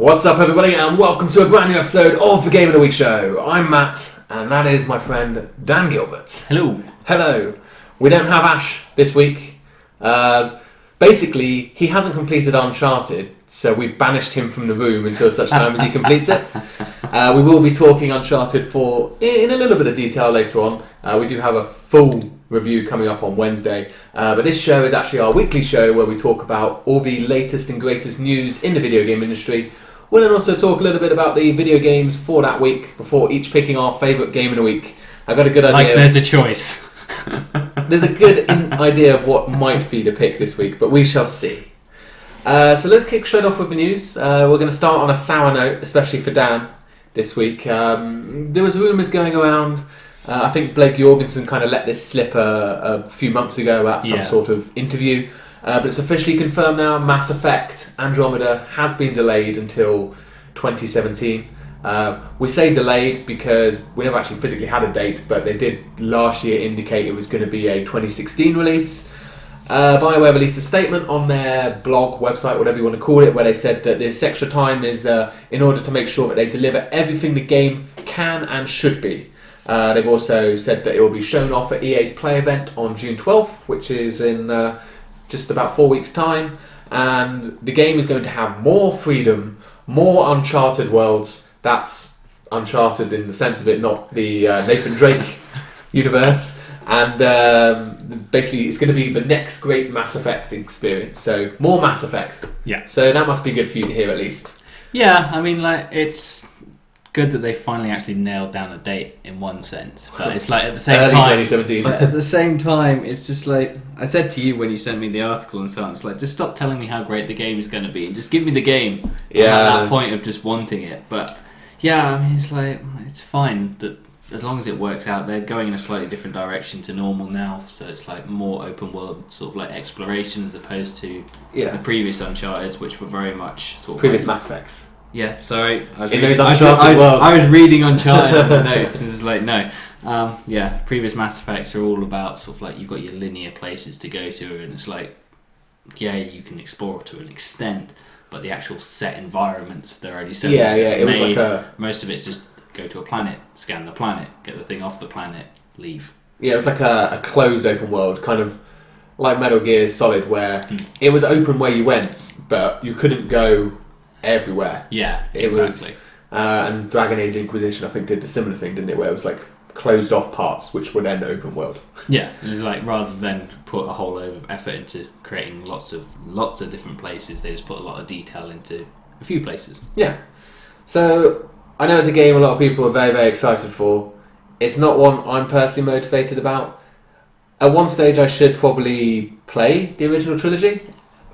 What's up, everybody, and welcome to a brand new episode of the Game of the Week show. I'm Matt, and that is my friend Dan Gilbert. Hello. Hello. We don't have Ash this week. Basically, he hasn't completed Uncharted, so we've banished him from the room until such time as he completes it. We will be talking Uncharted 4 in a little bit of detail later on. We do have a full review coming up on Wednesday, but this show is actually our weekly show where we talk about all the latest and greatest news in the video game industry. We'll then also talk a little bit about the video games for that week before each picking our favourite game of the week. I've got a good idea. Like there's a choice. There's a good idea of what might be the pick this week, but we shall see. So let's kick straight off with the news. We're going to start on a sour note, especially for Dan this week. There was rumours going around. I think Blake Jorgensen kind of let this slip a few months ago at some sort of interview. But it's officially confirmed now. Mass Effect Andromeda has been delayed until 2017. We say delayed because we never actually physically had a date, but they did last year indicate it was going to be a 2016 release. BioWare released a statement on their blog, website, whatever you want to call it, where they said that this extra time is in order to make sure that they deliver everything the game can and should be. They've also said that it will be shown off at EA's Play event on June 12th, which is in just about 4 weeks' time. And the game is going to have more freedom, more Uncharted worlds. That's Uncharted in the sense of it, not the Nathan Drake universe. And basically, it's going to be the next great Mass Effect experience. So, more Mass Effect. Yeah. So, that must be good for you to hear at least. Yeah, I mean, like, it's good that they finally actually nailed down a date in one sense. But it's like, at the same Early time... 2017. But at the same time, it's just like... I said to you when you sent me the article and so on, it's like, just stop telling me how great the game is going to be and just give me the game. Yeah. I'm at that point of just wanting it. But, yeah, I mean, it's like, it's fine that... As long as it works out, they're going in a slightly different direction to normal now, so it's like more open world sort of like exploration as opposed to the previous Uncharted, which were very much sort of previous Mass Effects. Yeah, sorry, I was reading Uncharted in the notes, and it's like no, previous Mass Effects are all about sort of like you've got your linear places to go to, and it's like you can explore to an extent, but the actual set environments they're already so it was like most of it's just go to a planet, scan the planet, get the thing off the planet, leave. Yeah, it was like a closed open world, kind of like Metal Gear Solid, where it was open where you went, but you couldn't go everywhere. Yeah, exactly. And Dragon Age Inquisition, I think, did a similar thing, didn't it? Where it was like closed off parts, which were then open world. Yeah, it was like rather than put a whole load of effort into creating lots of different places, they just put a lot of detail into a few places. Yeah. So I know it's a game a lot of people are very, very excited for. It's not one I'm personally motivated about. At one stage, I should probably play the original trilogy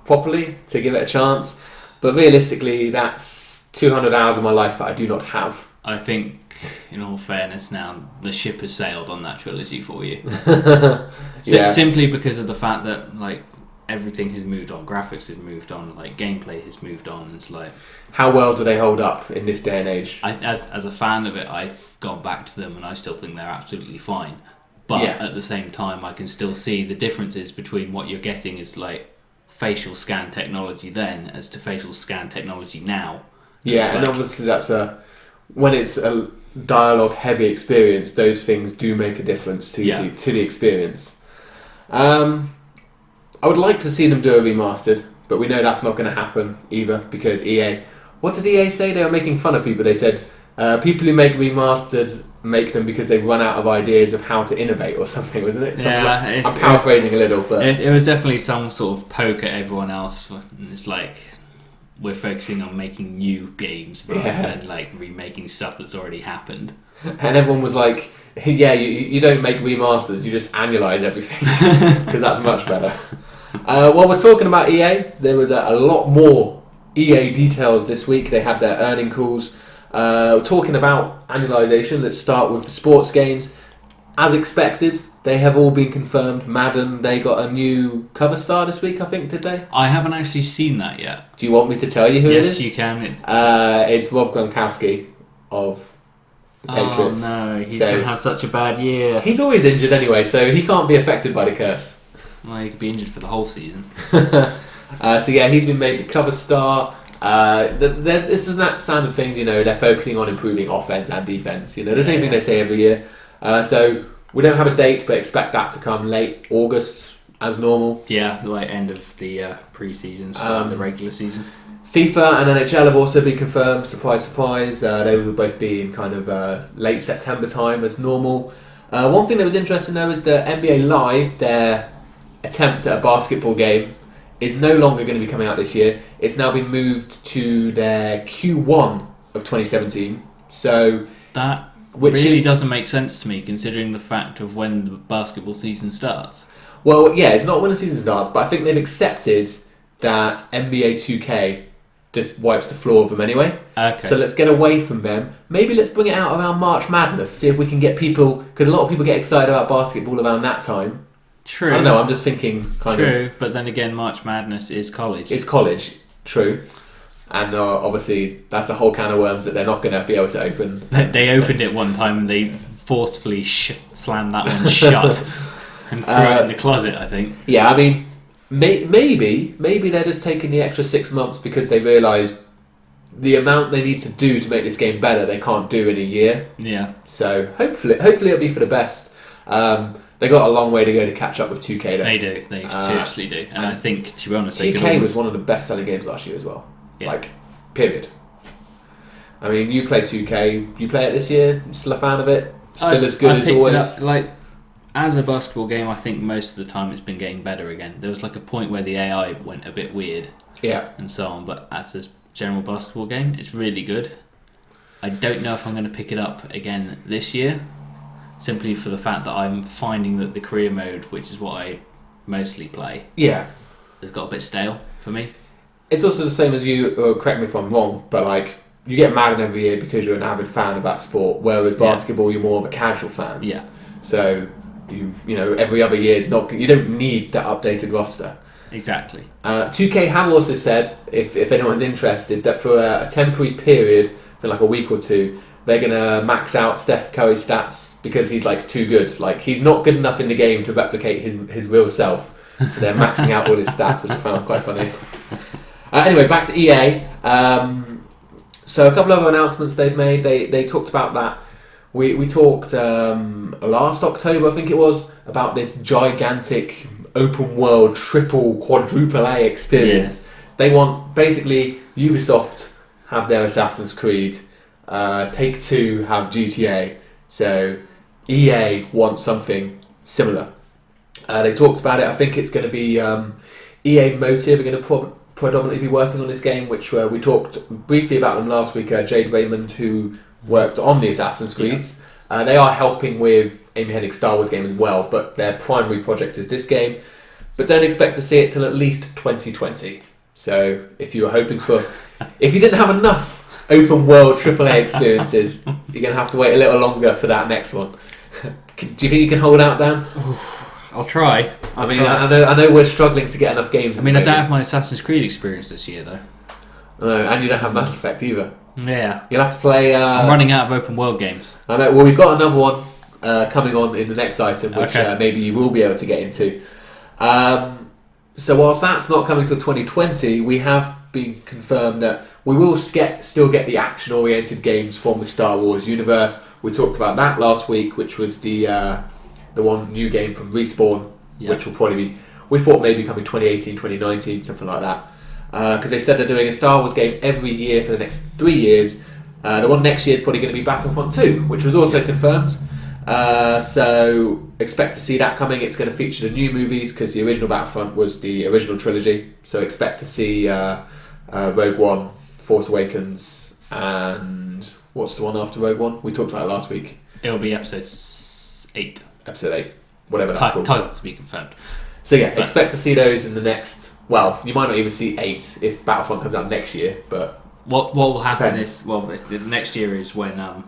properly to give it a chance. But realistically, that's 200 hours of my life that I do not have. I think, in all fairness now, the ship has sailed on that trilogy for you. Simply because of the fact that, like, everything has moved on, graphics has moved on, like gameplay has moved on. It's like, how well do they hold up in this day and age? As a fan of it, I've gone back to them and I still think they're absolutely fine. But at the same time, I can still see the differences between what you're getting is like facial scan technology then as to facial scan technology now. Yeah, and obviously that's when it's a dialogue heavy experience, those things do make a difference to the experience. I would like to see them do a remastered, but we know that's not going to happen either because EA... What did EA say? They were making fun of people. They said, people who make remastered make them because they've run out of ideas of how to innovate or something, wasn't it? I'm paraphrasing a little, but... It was definitely some sort of poke at everyone else. And it's like, we're focusing on making new games rather than like remaking stuff that's already happened. And everyone was like, you don't make remasters, you just annualize everything because that's much better. While we're talking about EA, there was a lot more EA details this week. They had their earning calls. Talking about annualization, let's start with the sports games. As expected, they have all been confirmed. Madden, they got a new cover star this week, I think, did they? I haven't actually seen that yet. Do you want me to tell you who it is? Yes, you can. It's Rob Gronkowski of the Patriots. Oh no, he's going to have such a bad year. He's always injured anyway, so he can't be affected by the curse. Well, he could be injured for the whole season. So he's been made the cover star. This is that standard things, they're focusing on improving offense and defense. The same thing they say every year. So we don't have a date, but expect that to come late August as normal. Yeah, like end of the pre-season, start of the regular season. FIFA and NHL have also been confirmed. Surprise, surprise. They will both be in kind of late September time as normal. One thing that was interesting though is the NBA Live, their attempt at a basketball game, is no longer going to be coming out this year. It's now been moved to their Q1 of 2017. So that really doesn't make sense to me, considering the fact of when the basketball season starts. Well, yeah, it's not when the season starts, but I think they've accepted that NBA 2K just wipes the floor of them anyway. Okay. So let's get away from them. Maybe let's bring it out around March Madness, see if we can get people, because a lot of people get excited about basketball around that time. True. I don't know, I'm just thinking True, but then again, March Madness is college. It's college, true. And obviously, that's a whole can of worms that they're not going to be able to open. They opened it one time and they forcefully slammed that one shut and threw it in the closet, I think. Yeah, I mean, maybe they're just taking the extra 6 months because they realise the amount they need to do to make this game better, they can't do in a year. Yeah. So hopefully it'll be for the best. They got a long way to go to catch up with 2K though. They do. They seriously do. And I think, to be honest, 2K was one of the best-selling games last year as well. Yeah. Like, period. I mean, you play 2K. You play it this year? Still a fan of it? Still as good as always? It up, as a basketball game, I think most of the time it's been getting better again. There was a point where the AI went a bit weird. Yeah. And so on. But as a general basketball game, it's really good. I don't know if I'm going to pick it up again this year. Simply for the fact that I'm finding that the career mode, which is what I mostly play, has got a bit stale for me. It's also the same as you, correct me if I'm wrong, but you get Madden every year because you're an avid fan of that sport, whereas basketball you're more of a casual fan. Yeah. So every other year it's not, you don't need that updated roster. Exactly. 2K have also said, if anyone's interested, that for a temporary period, for a week or two, they're going to max out Steph Curry's stats because he's too good. He's not good enough in the game to replicate his real self. So they're maxing out all his stats, which I found quite funny. Anyway, back to EA. So a couple of other announcements they've made. They talked about that. We talked last October, I think it was, about this gigantic open world quadruple A experience. Yeah. They want, basically, Ubisoft have their Assassin's Creed, Take-Two have GTA, so EA want something similar. They talked about it. I think it's going to be EA Motive are going to predominantly be working on this game, which we talked briefly about them last week. Jade Raymond, who worked on the Assassin's Creeds, they are helping with Amy Hennig's Star Wars game as well, but their primary project is this game. But don't expect to see it till at least 2020. So if you were hoping for, if you didn't have enough open world AAA experiences, you're going to have to wait a little longer for that next one. Do you think you can hold out, Dan? I'll try. I know we're struggling to get enough games. I don't have my Assassin's Creed experience this year though. No, and you don't have Mass Effect either. Yeah. You'll have to play... I'm running out of open world games. I know. Well, we've got another one coming on in the next item, which maybe you will be able to get into. So whilst that's not coming till 2020, we have been confirmed that we will still get the action-oriented games from the Star Wars universe. We talked about that last week, which was the one new game from Respawn, which will probably be... We thought maybe coming 2018, 2019, something like that. Because they said they're doing a Star Wars game every year for the next 3 years. The one next year is probably going to be Battlefront 2, which was also confirmed. So expect to see that coming. It's going to feature the new movies because the original Battlefront was the original trilogy. So expect to see Rogue One, Force Awakens, and what's the one after Rogue One? We talked about it last week. It'll be episode 8. Episode 8, whatever that's called. Title to be confirmed. So expect to see those in the next... Well, you might not even see 8 if Battlefront comes out next year, but... What will happen is... Well, the next year is when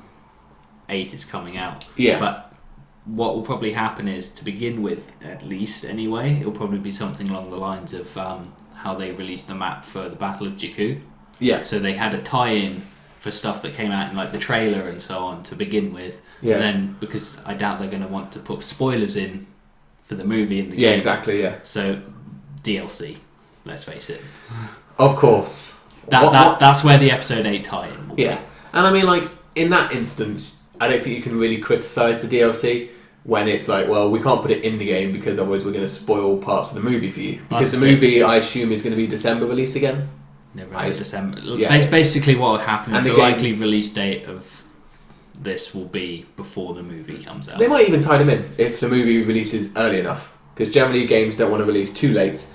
8 is coming out. Yeah. But what will probably happen is, to begin with, at least anyway, it'll probably be something along the lines of how they released the map for the Battle of Jakku. Yeah. So they had a tie-in for stuff that came out in the trailer and so on to begin with. Yeah. And then, because I doubt they're going to want to put spoilers in for the movie in the game. Yeah, exactly, yeah. So, DLC, let's face it. Of course. That's where the episode 8 tie-in will be. Yeah, and I mean, like, in that instance, I don't think you can really criticise the DLC when it's like, well, we can't put it in the game because otherwise we're going to spoil parts of the movie for you. Because the movie, I assume, is going to be December release again. November, December. Yeah. Basically, what will happen is And the the game- likely release date of this will be before the movie comes out. They might even tie them in if the movie releases early enough, because generally games don't want to release too late,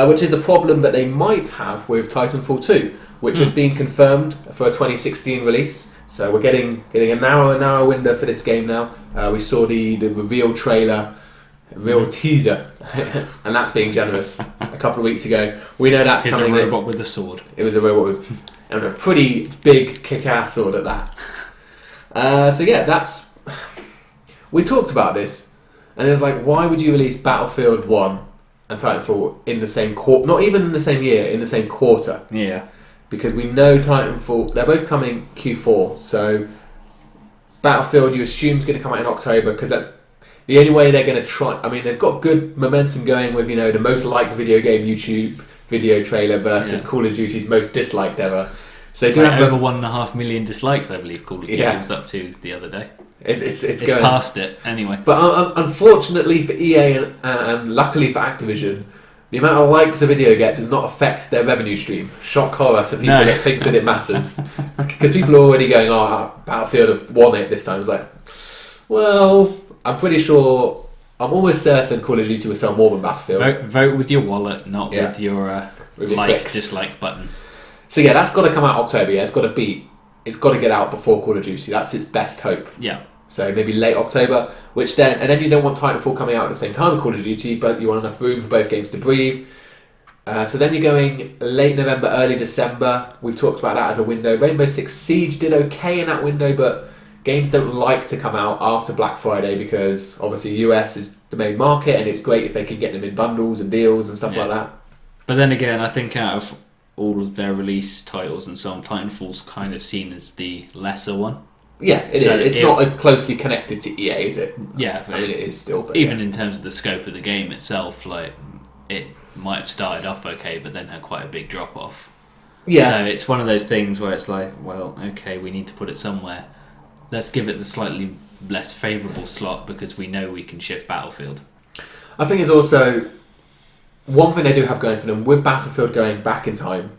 which is a problem that they might have with Titanfall 2, which has been confirmed for a 2016 release. So we're getting a narrow window for this game now. We saw the reveal trailer, real teaser, and that's being generous. A couple of weeks ago, we know that's It's coming. a robot with a sword. It was a robot and a pretty big kick-ass sword at that. So yeah, that's. We talked about this, and it was like, why would you release Battlefield 1 and Titanfall in the same quarter? Not even in the same year, in the same quarter. Yeah. Because we know Titanfall, they're both coming Q4, so Battlefield you assume is going to come out in October, because that's the only way they're going to try. I mean, they've got good momentum going with, the most liked video game YouTube video trailer versus Call of Duty's most disliked ever. So they do have over 1.5 million dislikes, I believe Call of Duty was up to the other day. It's going past it anyway. But unfortunately for EA and luckily for Activision, the amount of likes a video get does not affect their revenue stream. Shock horror to people that think that it matters. Because people are already going, Battlefield have won it this time. It's like, well, I'm pretty sure, I'm almost certain Call of Duty will sell more than Battlefield. Vote with your wallet, not with your clicks. dislike button. So yeah, that's got to come out October. Yeah, it's got to get out before Call of Duty. That's its best hope. Yeah. So maybe late October, and then you don't want Titanfall coming out at the same time as Call of Duty, but you want enough room for both games to breathe. So then you're going late November, early December. We've talked about that as a window. Rainbow Six Siege did okay in that window, but games don't like to come out after Black Friday because obviously US is the main market, and it's great if they can get them in bundles and deals and stuff like that. But then again, I think out of all of their release titles and so on, Titanfall's kind of seen as the lesser one. Yeah, it's not as closely connected to EA, is it? Yeah, I mean, it is still. But even in terms of the scope of the game itself, like it might have started off okay, but then had quite a big drop off. Yeah. So it's one of those things where it's like, well, okay, we need to put it somewhere. Let's give it the slightly less favourable slot because we know we can shift Battlefield. I think it's also one thing they do have going for them with Battlefield going back in time.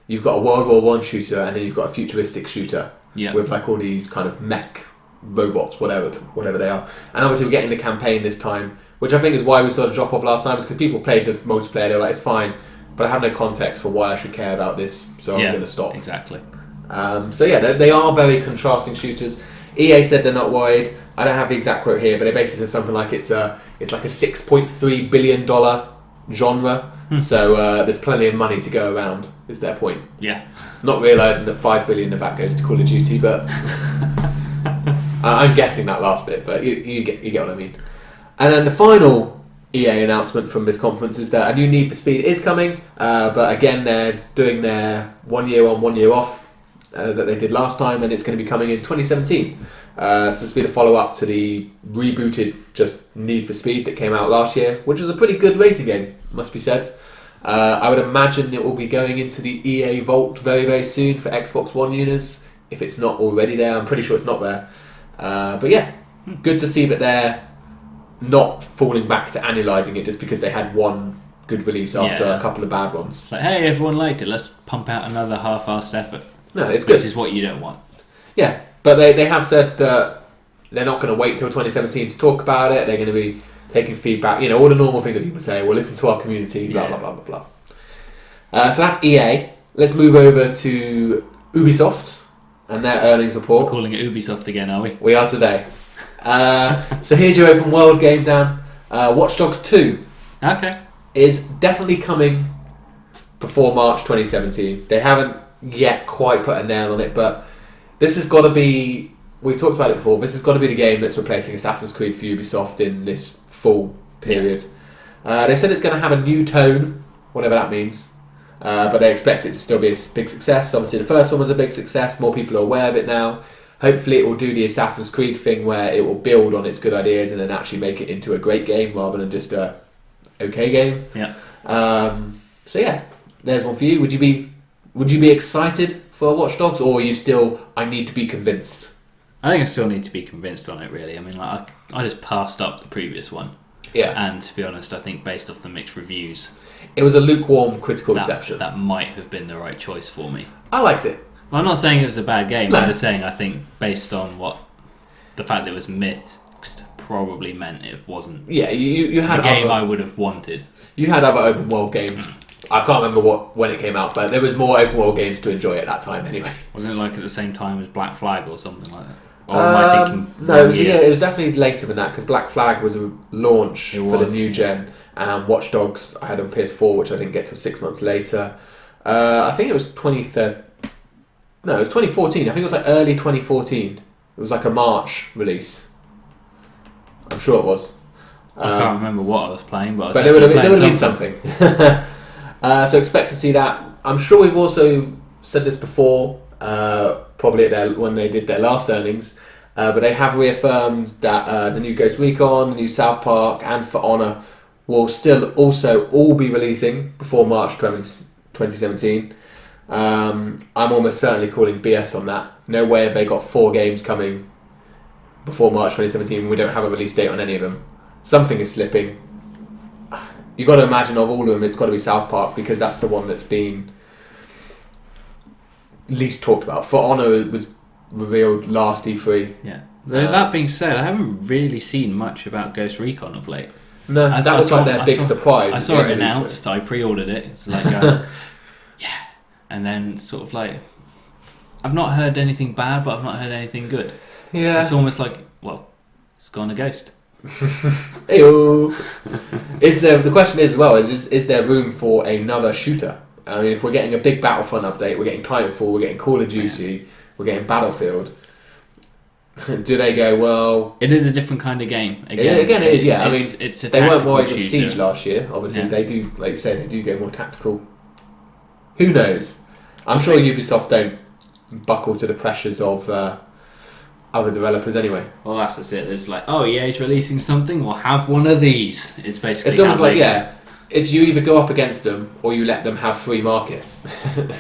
You've got a World War I shooter, and then you've got a futuristic shooter. Yeah. With like all these kind of mech robots, whatever they are. And obviously we're getting the campaign this time, which I think is why we saw the drop off last time, is because people played the multiplayer, they were like, it's fine, but I have no context for why I should care about this, so I'm going to stop. Exactly. So yeah, they are very contrasting shooters. EA said they're not worried. I don't have the exact quote here, but they basically said something like it's like a $6.3 billion genre. So there's plenty of money to go around, is their point. Yeah. Not realising that $5 billion of that goes to Call of Duty, but I'm guessing that last bit, but you get what I mean. And then the final EA announcement from this conference is that a new Need for Speed is coming, but again they're doing their 1 year on, 1 year off that they did last time, and it's going to be coming in 2017. So this will be the follow-up to the rebooted just Need for Speed that came out last year, which was a pretty good racing game, must be said. I would imagine it will be going into the EA Vault very, very soon for Xbox One users, if it's not already there. I'm pretty sure it's not there. But yeah, good to see that they're not falling back to annualising it just because they had one good release after a couple of bad ones. It's like, hey, everyone liked it, let's pump out another half-assed effort. No, it's good. Which is what you don't want. Yeah, but they have said that they're not going to wait till 2017 to talk about it. They're going to be taking feedback, all the normal thing that people say, well, listen to our community, blah, blah, blah, blah, blah. So that's EA. Let's move over to Ubisoft and their earnings report. We're calling it Ubisoft again, are we? We are today. So here's your open world game, Dan. Watch Dogs 2 is definitely coming before March 2017. They haven't yet quite put a nail on it, but this has got to be, we've talked about it before, this has got to be the game that's replacing Assassin's Creed for Ubisoft in this full period. They said it's going to have a new tone, whatever that means, but they expect it to still be a big success. Obviously the first one was a big success, more people are aware of it now. Hopefully it will do the Assassin's Creed thing where it will build on its good ideas and then actually make it into a great game rather than just a okay game. Yeah. So yeah, there's one for you. Would you would you be excited for Watch Dogs, or are you still, I need to be convinced? I think I still need to be convinced on it, really. I mean, like, I just passed up the previous one. Yeah. And to be honest, I think based off the mixed reviews, It was a lukewarm critical reception. that might have been the right choice for me. I liked it. Well, I'm not saying it was a bad game. No. I'm just saying I think based on what the fact that it was mixed probably meant it wasn't Yeah, you had the game other, I would have wanted. you had other open world games. I can't remember when it came out, but there was more open world games to enjoy at that time anyway. Wasn't it like at the same time as Black Flag or something like that? Or am I thinking no, wrong year? it was definitely later than that because Black Flag was a launch It for the was, new yeah. gen, and Watch Dogs I had on PS4, which I didn't get till 6 months later. I think it was 2013. No, it was 2014. I think it was like early 2014. It was like a March release. I'm sure it was. I can't remember what I was playing, but I was But there would have definitely been something. So expect to see that. I'm sure we've also said this before, probably when they did their last earnings, but they have reaffirmed that the new Ghost Recon, the new South Park, and For Honor will still also all be releasing before March 2017. I'm almost certainly calling BS on that. No way have they got 4 games coming before March 2017 when we don't have a release date on any of them. Something is slipping. You've got to imagine of all of them, it's got to be South Park because that's the one that's been least talked about. For Honor was revealed last E3. Yeah. That being said, I haven't really seen much about Ghost Recon of late. No, that was like their big surprise. I saw it announced. I pre-ordered it. It's like, yeah, and then sort of like, I've not heard anything bad, but I've not heard anything good. Yeah, it's almost like, well, it's gone a ghost. Heyo. The question is as well is there room for another shooter? I mean, if we're getting a big Battlefront update, we're getting Titanfall, we're getting Call of Duty, we're getting Battlefield. Do they go, well... It is a different kind of game. Again, it is, yeah. I mean, it's a they weren't tactical more of shooter. Siege last year. Obviously, Yeah. they do, like you said, they do go more tactical. Who knows? I'm sure Ubisoft don't buckle to the pressures of other developers anyway. Well, that's just it. It's like, oh, EA's releasing something, we'll have one of these. It's basically... It's almost like, it's you either go up against them or you let them have free market.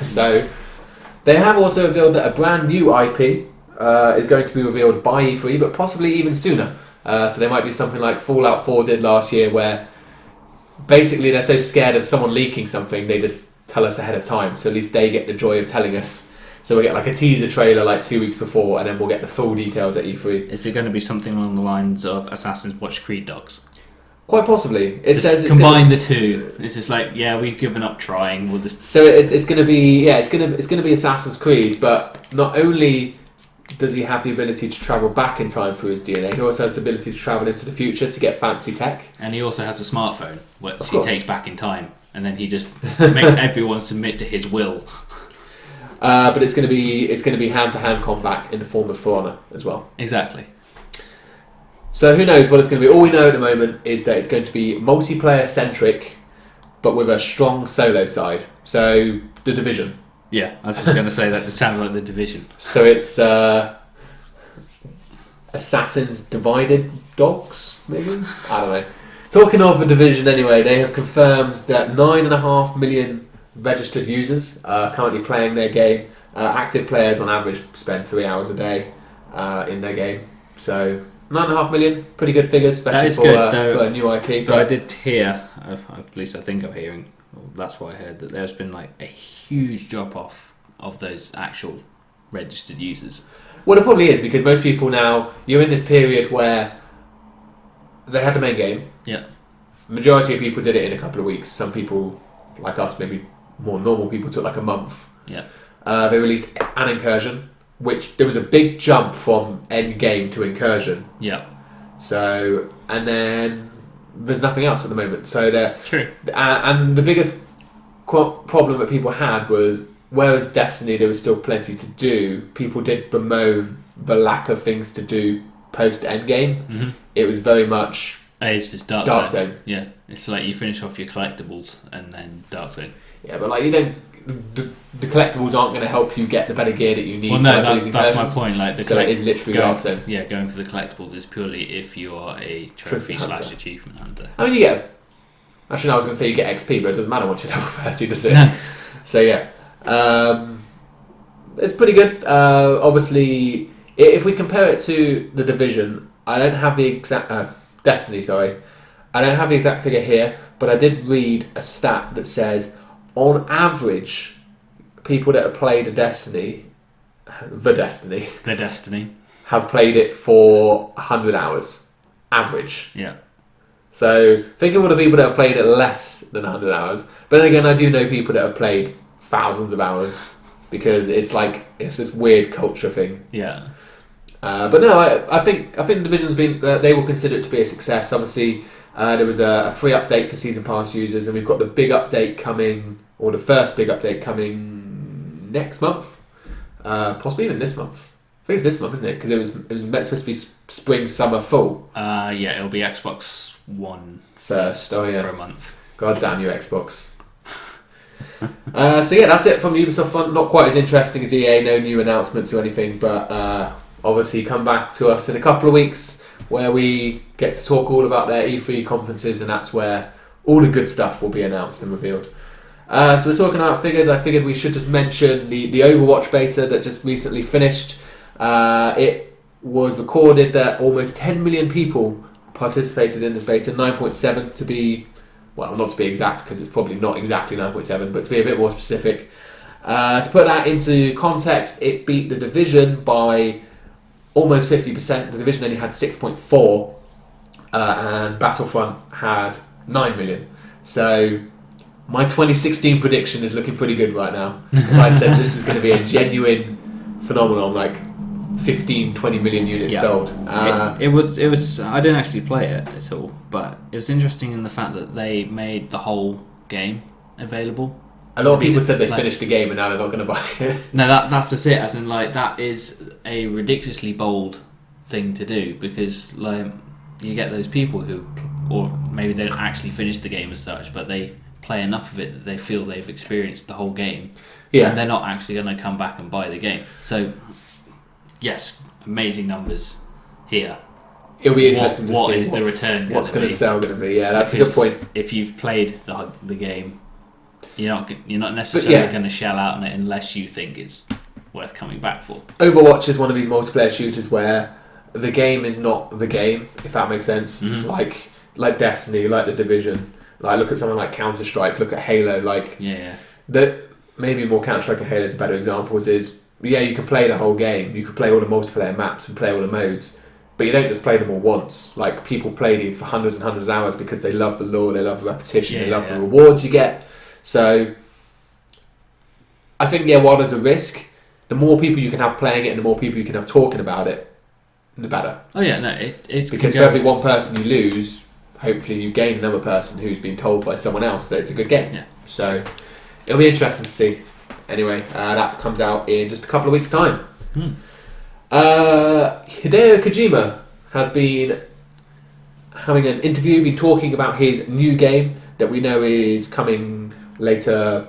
So, they have also revealed that a brand new IP is going to be revealed by E3, but possibly even sooner. So they might do something like Fallout 4 did last year, where basically they're so scared of someone leaking something, they just tell us ahead of time. So at least they get the joy of telling us. So we get like a teaser trailer like 2 weeks before, and then we'll get the full details at E3. Is it going to be something along the lines of Assassin's Watch Creed Dogs? Quite possibly. It Just says it's combine the two. It's just like, yeah, we've given up trying. We'll just... So it's going to be it's going to be Assassin's Creed, but not only does he have the ability to travel back in time through his DNA, he also has the ability to travel into the future to get fancy tech. And he also has a smartphone, which Of he course. takes back in time, and then he just makes everyone submit to his will. But it's going to be hand-to-hand combat in the form of For Honor as well. Exactly. So who knows what it's going to be? All we know at the moment is that it's going to be multiplayer-centric, but with a strong solo side. So The Division. Yeah, I was just going to say that just sounds like The Division. So it's Assassins Divided Dogs, maybe? I don't know. Talking of The Division anyway, they have confirmed that 9.5 million registered users are currently playing their game. Active players on average spend 3 hours a day in their game. So 9.5 million, pretty good figures, especially for a new IP. But I did hear, at least I think I'm hearing, that's what I heard, that there's been like a huge drop off of those actual registered users. Well, it probably is, because most people now, you're in this period where they had the main game. Yeah. Majority of people did it in a couple of weeks. Some people, like us, maybe more normal people, took like a month. Yeah. They released an incursion, which there was a big jump from end game to incursion. Yeah. So, and then there's nothing else at the moment. So True. And the biggest problem that people had was, whereas Destiny there was still plenty to do, people did bemoan the lack of things to do post end game. Mm-hmm. It was very much It's just Dark Zone. Yeah, it's like you finish off your collectibles and then Dark Zone. Yeah, but like you don't. The collectibles aren't going to help you get the better gear that you need. Well, no, that's my point. Like it is literally Dark Zone. Yeah, going for the collectibles is purely if you are a trophy / achievement hunter. I mean, you get. Actually, no, I was going to say you get XP, but it doesn't matter once you're level 30, does it? No. So yeah. It's pretty good. Obviously, if we compare it to The Division, I don't have the exact... Destiny, sorry. I don't have the exact figure here, but I did read a stat that says, on average, people that have played The Destiny, have played it for 100 hours. Average. Yeah. So, think of all the people that have played it less than 100 hours. But then again, I do know people that have played thousands of hours, because it's this weird culture thing. Yeah. But no, I think The Division's been... they will consider it to be a success. Obviously, there was a free update for Season Pass users, and we've got the big update coming, or the first big update coming next month. Possibly even this month. I think it's this month, isn't it? Because it was supposed to be spring, summer, fall. Yeah, it'll be Xbox One first. Oh yeah, for a month. God damn you, Xbox. So yeah, that's it from Ubisoft front. Not quite as interesting as EA. No new announcements or anything, but obviously come back to us in a couple of weeks where we get to talk all about their E3 conferences, and that's where all the good stuff will be announced and revealed. So we're talking about figures. I figured we should just mention the Overwatch beta that just recently finished. It was recorded that almost 10 million people participated in this beta, 9.7 to be, well, not to be exact because it's probably not exactly 9.7, but to be a bit more specific. To put that into context, it beat The Division by almost 50%. The Division only had 6.4, and Battlefront had 9 million. So my 2016 prediction is looking pretty good right now. As I said, this is going to be a genuine phenomenon, like 15, 20 million units sold. It was. I didn't actually play it at all, but it was interesting in the fact that they made the whole game available. A lot of people said they finished the game and now they're not going to buy it. No, that's just it. As in, that is a ridiculously bold thing to do, because you get those people who, or maybe they don't actually finish the game as such, but they play enough of it that they feel they've experienced the whole game. Yeah. And they're not actually going to come back and buy the game. So, yes, amazing numbers here. It'll be interesting to see what is the return. What's going to sell going to be? Yeah, that's a good point. If you've played the game, you're not necessarily going to shell out on it unless you think it's worth coming back for. Overwatch is one of these multiplayer shooters where the game is not the game, if that makes sense. Mm-hmm. Like Destiny, like The Division. Like, look at something like Counter-Strike, look at Halo. Maybe more Counter-Strike and Halo is better examples. You can play the whole game, you can play all the multiplayer maps and play all the modes, but you don't just play them all once. Like, people play these for hundreds and hundreds of hours because they love the lore, they love the repetition, they love the rewards you get. So I think, while there's a risk, the more people you can have playing it and the more people you can have talking about it, the better. Oh yeah, no, it's because for every one person you lose, hopefully you gain another person who's been told by someone else that it's a good game. Yeah. So it'll be interesting to see. Anyway, that comes out in just a couple of weeks' time. Hideo Kojima has been having an interview, been talking about his new game that we know is coming later,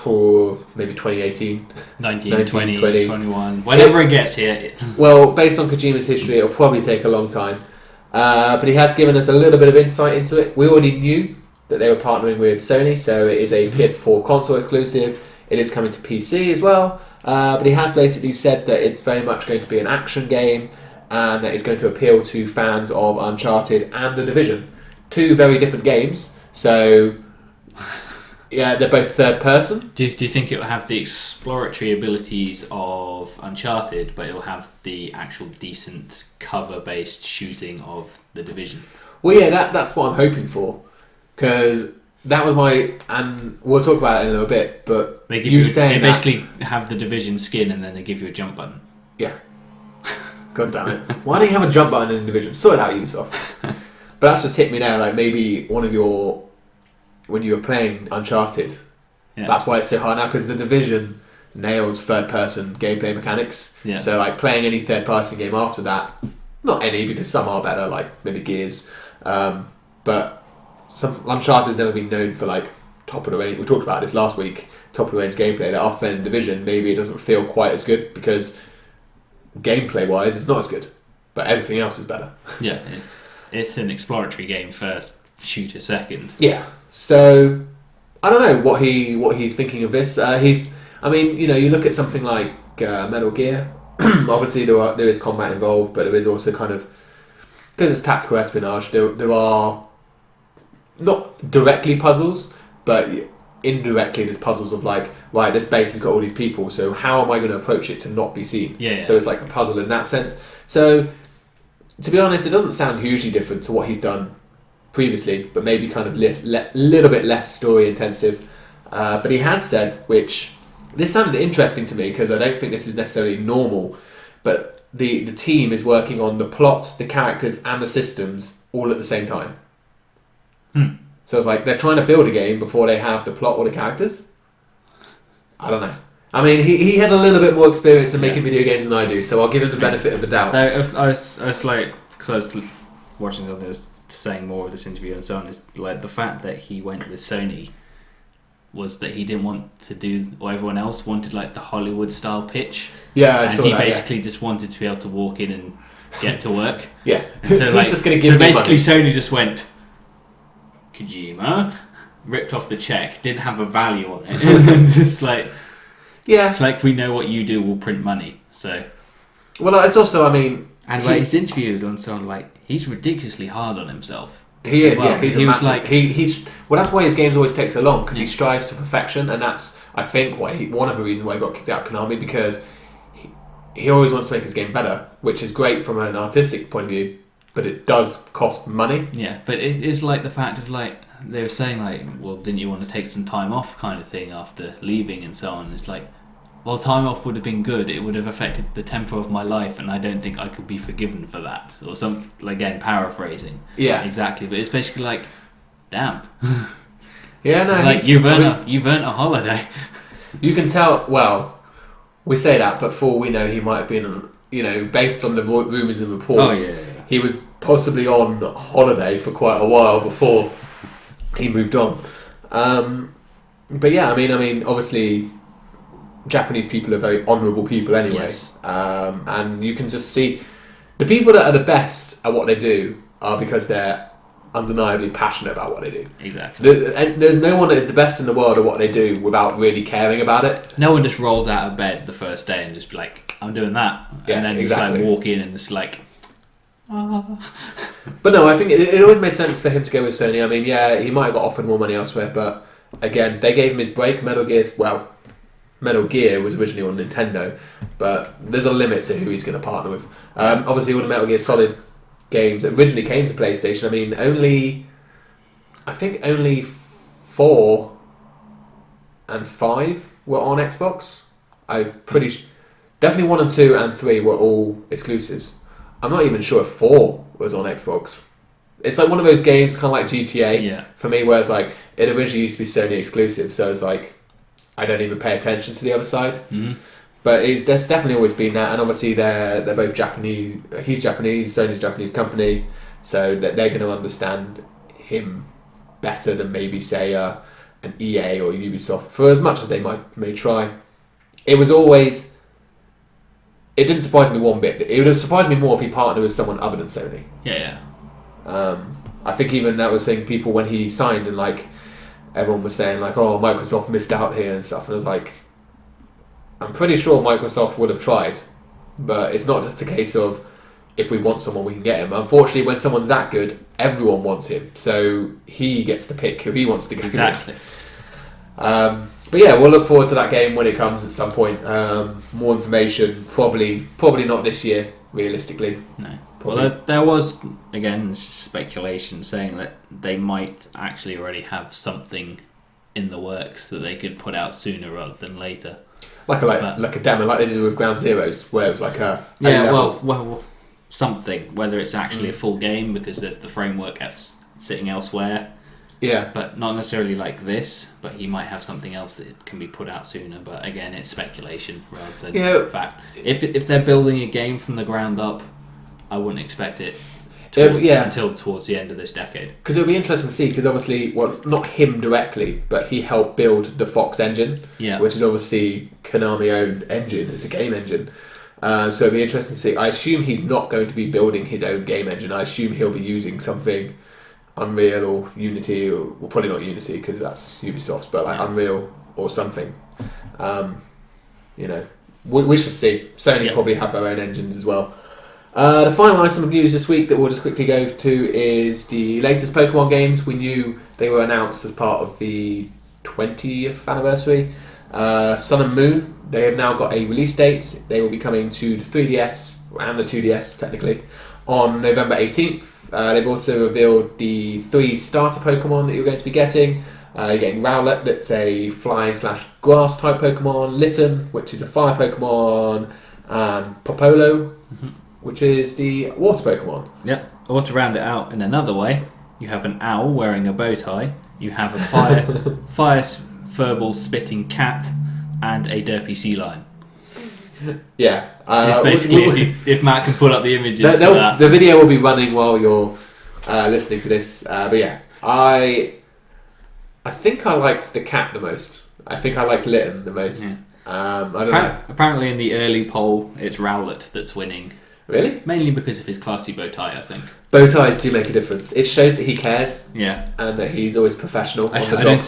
for maybe 2018. 19, 20, 21, whenever it gets here. Well, based on Kojima's history, it'll probably take a long time. But he has given us a little bit of insight into it. We already knew that they were partnering with Sony, so it is a PS4 console exclusive. It is coming to PC as well. But he has basically said that it's very much going to be an action game and that it's going to appeal to fans of Uncharted and The Division. Two very different games. So, yeah, they're both third person. Do you think it will have the exploratory abilities of Uncharted, but it will have the actual decent cover-based shooting of The Division? Well, yeah, that's what I'm hoping for. Because that was and we'll talk about it in a little bit, but they basically have the Division skin and then they give you a jump button. Yeah. God damn it. Why don't you have a jump button in the Division? Sort it out, Ubisoft. But that's just hit me now, like maybe when you were playing Uncharted, that's why it's so hard now, because The Division nails third-person gameplay mechanics. Yeah. So, like, playing any third-person game after that, not any, because some are better, like maybe Gears, but Uncharted's never been known for, like, top-of-the-range. We talked about this last week, top-of-the-range gameplay. That after playing The Division, maybe it doesn't feel quite as good, because gameplay-wise, it's not as good, but everything else is better. Yeah, it's an exploratory game first, shooter second. Yeah. So I don't know what he's thinking of this. I mean, you look at something like Metal Gear. Obviously, there is combat involved, but there is also kind of, because it's tactical espionage. There are not directly puzzles, but indirectly there's puzzles of like, right, this base has got all these people, so how am I going to approach it to not be seen? Yeah. So it's like a puzzle in that sense. So to be honest, it doesn't sound hugely different to what he's done previously, but maybe kind of little bit less story intensive. But he has said, which this sounded interesting to me because I don't think this is necessarily normal, but the team is working on the plot, the characters, and the systems all at the same time. So it's like they're trying to build a game before they have the plot or the characters. I don't know. I mean, he has a little bit more experience in making video games than I do, so I'll give him the benefit of the doubt. I was like, because I was watching something that was saying more of this interview and so on, is like the fact that he went with Sony was that he didn't want to do what everyone else wanted, like the Hollywood style pitch. Yeah, I and saw he that, basically just wanted to be able to walk in and get to work. Yeah, and so like, just going to give so basically money. Sony just went Kojima, ripped off the check, didn't have a value on it, and then just like, yeah, it's like, we know what you do, we'll print money. So, well, it's also, I mean, and like his interview and so on, like he's ridiculously hard on himself. He is, well. yeah. He was like he's well. That's why his games always take so long, because he strives to perfection, and that's, I think, one of the reasons why he got kicked out of Konami, because he always wants to make his game better, which is great from an artistic point of view, but it does cost money. Yeah, but it is like the fact of like they were saying like, well, didn't you want to take some time off, kind of thing, after leaving and so on? It's like, well, time off would have been good. It would have affected the tempo of my life, and I don't think I could be forgiven for that. Or some, again, paraphrasing. Yeah, exactly. But it's basically like, damn. Yeah, no. It's like you've earned a holiday. You can tell. Well, we say that, but for all we know, he might have been, based on the rumours and reports, he was possibly on holiday for quite a while before he moved on. But yeah, I mean, obviously, Japanese people are very honourable people anyway. Yes. And you can just see the people that are the best at what they do are because they're undeniably passionate about what they do. Exactly. And there's no one that is the best in the world at what they do without really caring about it. No one just rolls out of bed the first day and just be like, I'm doing that. Yeah, and then exactly. just like walk in and just like, But no, I think it always made sense for him to go with Sony. I mean, yeah, he might have got offered more money elsewhere, but again, they gave him his break. Metal Gear was originally on Nintendo, but there's a limit to who he's going to partner with. Obviously, all the Metal Gear Solid games originally came to PlayStation. I mean, I think only 4 and 5 were on Xbox. Definitely 1 and 2 and 3 were all exclusives. I'm not even sure if 4 was on Xbox. It's like one of those games, kind of like GTA, for me, where it's like, it originally used to be Sony exclusive, so it's like, I don't even pay attention to the other side. Mm-hmm. But there's definitely always been that, and obviously they're both Japanese. He's Japanese, Sony's a Japanese company, so that they're going to understand him better than maybe say an EA or Ubisoft, for as much as they may try. It didn't surprise me one bit. It would have surprised me more if he partnered with someone other than Sony. Yeah. I think even that was saying people when he signed, and like everyone was saying like, oh, Microsoft missed out here and stuff, and I was like, I'm pretty sure Microsoft would have tried, but it's not just a case of if we want someone we can get him. Unfortunately, when someone's that good, everyone wants him, so he gets to pick who he wants to go Exactly. But yeah, we'll look forward to that game when it comes at some point. More information, probably not this year, realistically. No. Probably. Well, there was, again, speculation saying that they might actually already have something in the works that they could put out sooner rather than later. Like a demo, like they did with Ground Zeroes, where it was like a well, something. Whether it's actually a full game because there's the framework that's sitting elsewhere. Yeah, but not necessarily like this. But he might have something else that can be put out sooner. But again, it's speculation rather than fact. If they're building a game from the ground up, I wouldn't expect it until towards the end of this decade. Because it'll be interesting to see, because obviously, well, not him directly, but he helped build the Fox engine, which is obviously Konami-owned engine. It's a game engine. So it'll be interesting to see. I assume he's not going to be building his own game engine. I assume he'll be using something Unreal or Unity, or well, probably not Unity because that's Ubisoft's, but like Unreal or something. we shall see. Sony probably have their own engines as well. The final item of news this week that we'll just quickly go to is the latest Pokemon games. We knew they were announced as part of the 20th anniversary. Sun and Moon, they have now got a release date. They will be coming to the 3DS and the 2DS technically on November 18th. They've also revealed the 3 starter Pokemon that you're going to be getting. You're getting Rowlet, that's a flying/grass type Pokemon, Litten, which is a fire Pokemon, and Popolo, which is the water Pokemon. Yep. Or to round it out in another way, you have an owl wearing a bow tie, you have a fire furball spitting cat, and a derpy sea lion. Yeah. It's basically, if Matt can pull up the images for that. The video will be running while you're listening to this. But yeah, I think I liked the cat the most. I think I liked Litten the most. Yeah. I don't know. Apparently in the early poll, it's Rowlet that's winning. Really? Mainly because of his classy bow tie, I think. Bow ties do make a difference. It shows that he cares. Yeah. And that he's always professional. I don't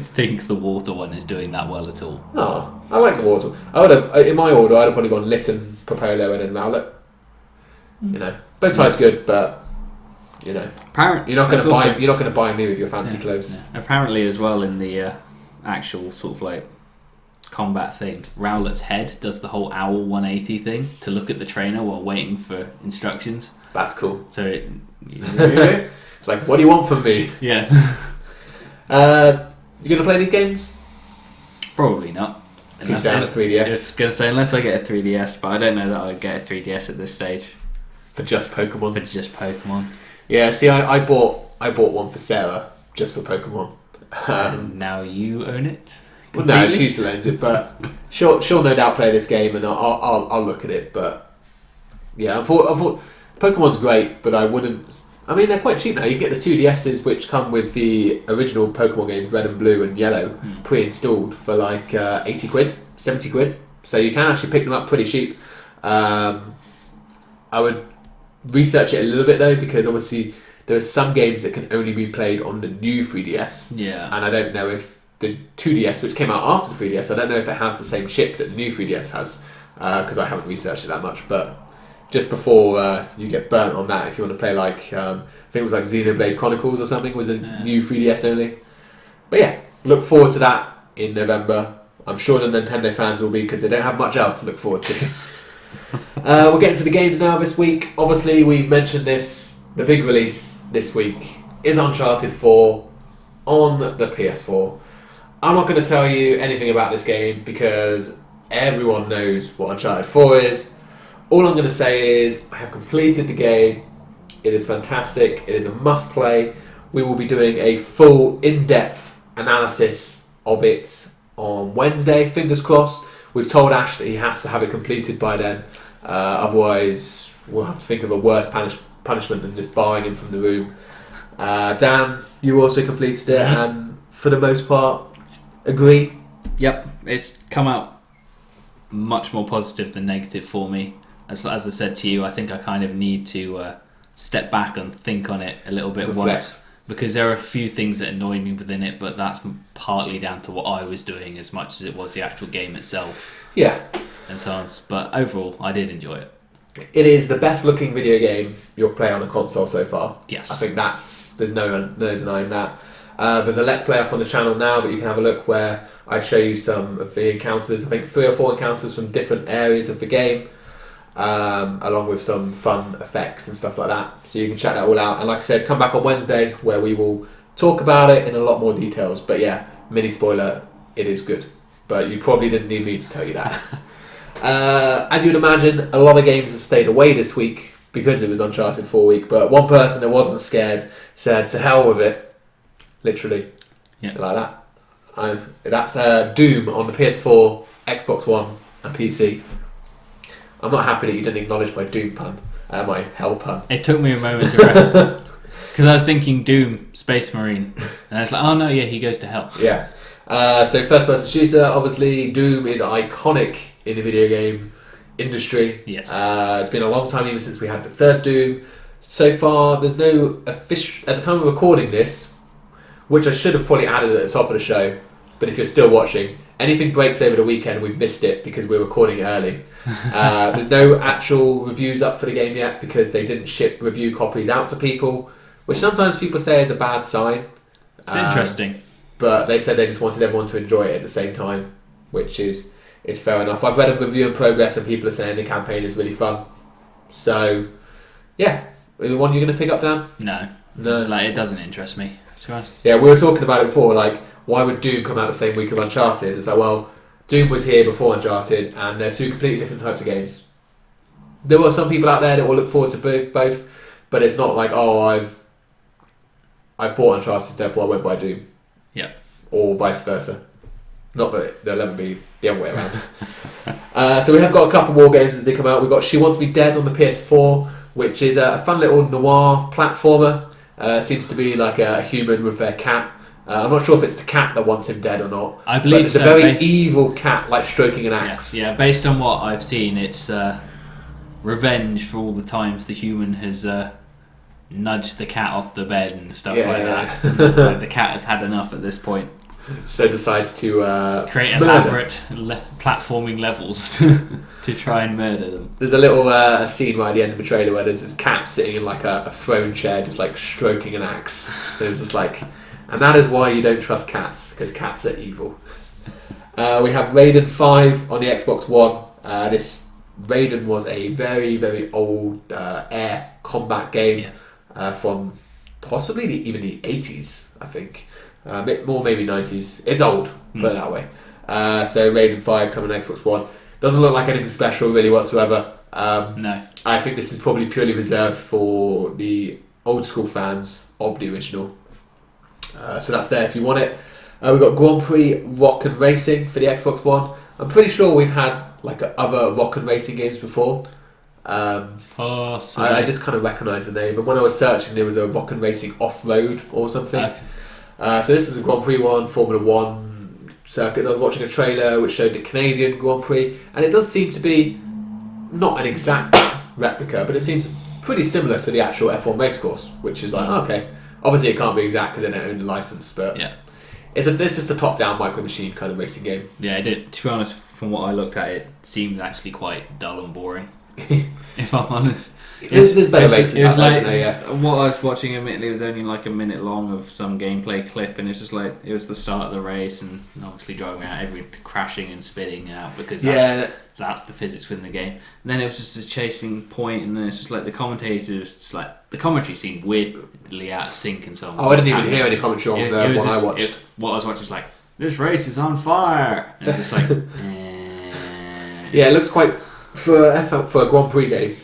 think the water one is doing that well at all. Oh, I like the water. I would have, in my order, I'd have probably gone Litten, Popolo, and then Rowlet. Bow tie's good, but apparently you're not going to buy me with your fancy clothes. Yeah. Apparently, as well, in the actual sort of like combat thing, Rowlet's head does the whole owl 180 thing to look at the trainer while waiting for instructions. That's cool. So it's like, what do you want from me? Yeah. You going to play these games? Probably not. Because down at 3DS. It's going to say unless I get a 3DS, but I don't know that I'd get a 3DS at this stage. For just Pokemon. Yeah, see, I bought one for Sarah just for Pokemon. Now you own it. Well, no, she still owns it, but she'll no doubt play this game, and I'll look at it. But yeah, I thought Pokemon's great, but I wouldn't. I mean, they're quite cheap now. You can get the 2DSs, which come with the original Pokemon games, Red and Blue and Yellow, pre-installed for like 80 quid, 70 quid. So you can actually pick them up pretty cheap. I would research it a little bit though, because obviously there are some games that can only be played on the new 3DS. Yeah. And I don't know if the 2DS, which came out after the 3DS, I don't know if it has the same chip that the new 3DS has, because I haven't researched it that much. But just before you get burnt on that, if you want to play like, I think it was like Xenoblade Chronicles or something, was a new 3DS only. But yeah, look forward to that in November. I'm sure the Nintendo fans will be, because they don't have much else to look forward to. We'll get into the games now this week. Obviously, we've mentioned this. The big release this week is Uncharted 4 on the PS4. I'm not going to tell you anything about this game because everyone knows what Uncharted 4 is. All I'm going to say is I have completed the game. It is fantastic. It is a must-play. We will be doing a full, in-depth analysis of it on Wednesday. Fingers crossed. We've told Ash that he has to have it completed by then. Otherwise, we'll have to think of a worse punishment than just barring him from the room. Dan, you also completed it, and for the most part, agree? Yep, it's come out much more positive than negative for me. As I said to you, I think I kind of need to step back and think on it a little bit once, because there are a few things that annoy me within it, but that's partly down to what I was doing as much as it was the actual game itself. Yeah. And so on. But overall, I did enjoy it. It is the best looking video game you'll play on a console so far. Yes. I think there's no denying that. There's a Let's Play up on the channel now that you can have a look, where I show you some of the encounters. I think 3 or 4 encounters from different areas of the game, along with some fun effects and stuff like that. So you can check that all out. And like I said, come back on Wednesday where we will talk about it in a lot more details. But yeah, mini spoiler, it is good. But you probably didn't need me to tell you that. As you'd imagine, a lot of games have stayed away this week because it was Uncharted 4 week. But one person that wasn't scared said, to hell with it. Literally. Yeah. Like that. That's Doom on the PS4, Xbox One and PC. I'm not happy that you didn't acknowledge my Doom pun, my hell pun. It took me a moment to read, because I was thinking Doom, Space Marine, and I was like, oh no, yeah, he goes to hell. Yeah. So first person shooter, obviously Doom is iconic in the video game industry. Yes. It's been a long time even since we had the third Doom. So far, there's no official, at the time of recording this, which I should have probably added at the top of the show, but if you're still watching, anything breaks over the weekend, we've missed it because we're recording it early. There's no actual reviews up for the game yet because they didn't ship review copies out to people, which sometimes people say is a bad sign. It's interesting. But they said they just wanted everyone to enjoy it at the same time, which is fair enough. I've read a review in progress and people are saying the campaign is really fun. So, yeah. The one you're going to pick up, Dan? No. No. It doesn't interest me, to be honest. Yeah, we were talking about it before, like, why would Doom come out the same week of Uncharted? It's like, well, Doom was here before Uncharted, and they're two completely different types of games. There were some people out there that will look forward to both, but it's not like, oh, I've bought Uncharted, therefore I won't buy Doom. Yeah. Or vice versa. Not that there'll ever be the other way around. So we have got a couple more games that did come out. We've got She Wants Me Dead on the PS4, which is a fun little noir platformer. Seems to be like a human with their cat. I'm not sure if it's the cat that wants him dead or not. I believe it's a very evil cat, like stroking an axe. Yeah, based on what I've seen, it's revenge for all the times the human has nudged the cat off the bed and stuff that. The cat has had enough at this point. So decides to create elaborate platforming levels to try and murder them. There's a little scene right at the end of the trailer where there's this cat sitting in like a throne chair, just like stroking an axe. There's just like, and that is why you don't trust cats, because cats are evil. We have Raiden 5 on the Xbox One. This Raiden was a very, very old air combat game from possibly even the 80s, I think. A bit more maybe 90s. It's old, put it that way. So Raiden 5 coming on Xbox One. Doesn't look like anything special really whatsoever. No. I think this is probably purely reserved for the old school fans of the original. So that's there if you want it. We've got Grand Prix Rock and Racing for the Xbox One. I'm pretty sure we've had like other Rock and Racing games before. I just kind of recognise the name. And when I was searching, there was a Rock and Racing Off-Road or something. Okay. So this is a Grand Prix one, Formula 1 circuit. I was watching a trailer which showed the Canadian Grand Prix, and it does seem to be not an exact replica, but it seems pretty similar to the actual F1 racecourse, which is like, okay. Obviously it can't be exact because they don't own the license, but it's just a top-down micro machine kind of racing game. Yeah, it did. To be honest, from what I looked at, it seemed actually quite dull and boring. If I'm honest. There's better races out there, isn't there? Yeah. What I was watching, admittedly, was only like a minute long of some gameplay clip, and it's just like it was the start of the race, and obviously driving out, crashing and spitting out because that's the physics within the game. And then it was just a chasing point, and then it's just like the commentators, just like the commentary seemed weirdly out of sync and so on. Oh, I didn't even hear any commentary on the one I watched. What I was watching was like, this race is on fire, and it's just like, yeah, it looks quite for a Grand Prix game.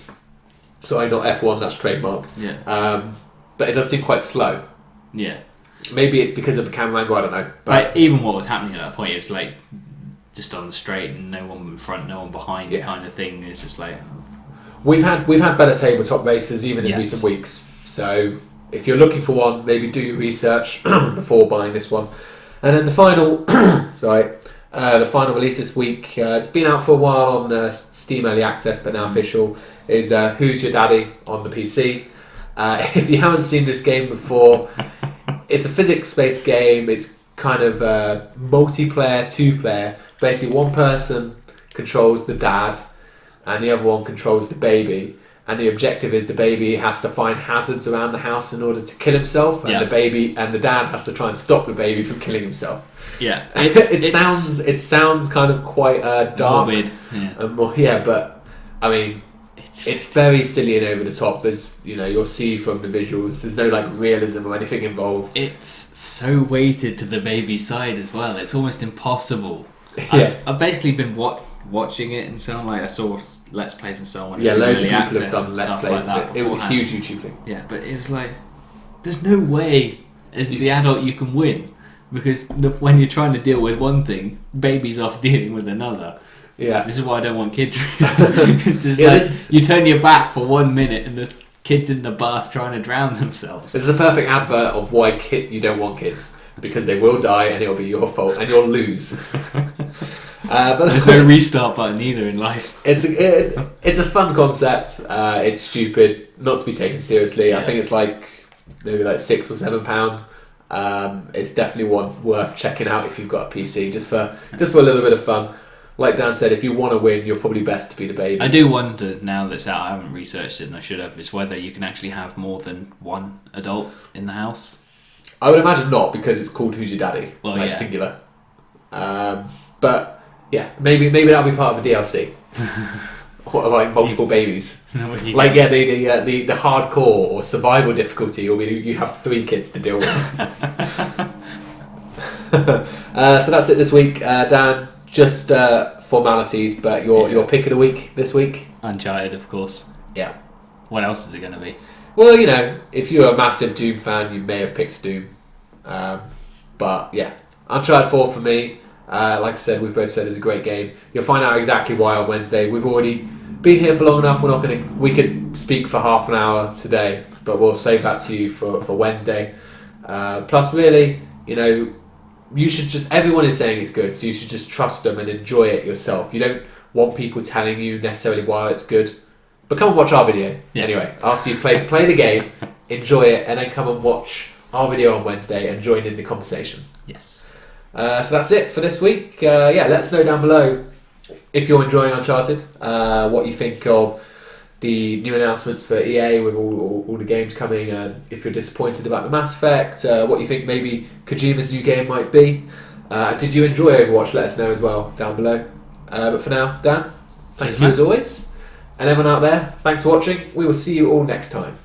Sorry, not F1, that's trademarked. Yeah. But it does seem quite slow. Yeah. Maybe it's because of the camera angle, I don't know. But like, even what was happening at that point, it was like just on the straight and no one in front, no one behind kind of thing. It's just like... We've had better tabletop races even in recent weeks. So if you're looking for one, maybe do your research before buying this one. And then the final... the final release this week, it's been out for a while on Steam Early Access, but now official, is Who's Your Daddy on the PC. If you haven't seen this game before, it's a physics-based game. It's kind of multiplayer, two-player. Basically, one person controls the dad, and the other one controls the baby. And the objective is the baby has to find hazards around the house in order to kill himself, and the dad has to try and stop the baby from killing himself. Yeah, it sounds kind of quite dark, morbid, but I mean, it's very silly and over the top. There's, you'll see from the visuals, there's no like realism or anything involved. It's so weighted to the baby side as well. It's almost impossible. Yeah. I've basically been watching it and so on. Like I saw Let's Plays and so on. Yeah, loads of people have done Let's Plays like of it. It was a huge YouTube thing. Yeah, but it was like, there's no way as the adult you can win. Because when you're trying to deal with one thing, baby's off dealing with another. Yeah. This is why I don't want kids. You turn your back for 1 minute and the kid's in the bath trying to drown themselves. This is a perfect advert of why you don't want kids. Because they will die and it'll be your fault and you'll lose. But there's no restart button either in life. It's a fun concept. It's stupid, not to be taken seriously. I think it's like maybe like £6 or £7. It's definitely one worth checking out if you've got a PC, just for a little bit of fun. Like Dan said, if you want to win, you're probably best to be the baby. I do wonder, now that's out, I haven't researched it and I should have, is whether you can actually have more than one adult in the house. I would imagine not, because it's called Who's Your Daddy? Well, yeah. Singular. But yeah, maybe that'll be part of the DLC. Or like multiple babies. Like the hardcore or survival difficulty will be you have 3 kids to deal with. So that's it this week, Dan. Just formalities, but your pick of the week this week? Uncharted, of course. Yeah. What else is it going to be? Well, if you're a massive Doom fan, you may have picked Doom. But yeah, Uncharted 4 for me. Like I said, we've both said it's a great game. You'll find out exactly why on Wednesday. We've already been here for long enough. We could speak for half an hour today, but we'll save that to you for Wednesday. Plus, really, you should just, everyone is saying it's good, so you should just trust them and enjoy it yourself. You don't want people telling you necessarily why it's good, but come and watch our video. Yeah. Anyway, after you've played the game, enjoy it, and then come and watch our video on Wednesday and join in the conversation. Yes. So that's it for this week. Let us know down below if you're enjoying Uncharted, what you think of the new announcements for EA with all the games coming, and if you're disappointed about the Mass Effect, what you think maybe Kojima's new game might be. Did you enjoy Overwatch? Let us know as well down below. But for now, Dan, thank you as always. And everyone out there, thanks for watching. We will see you all next time.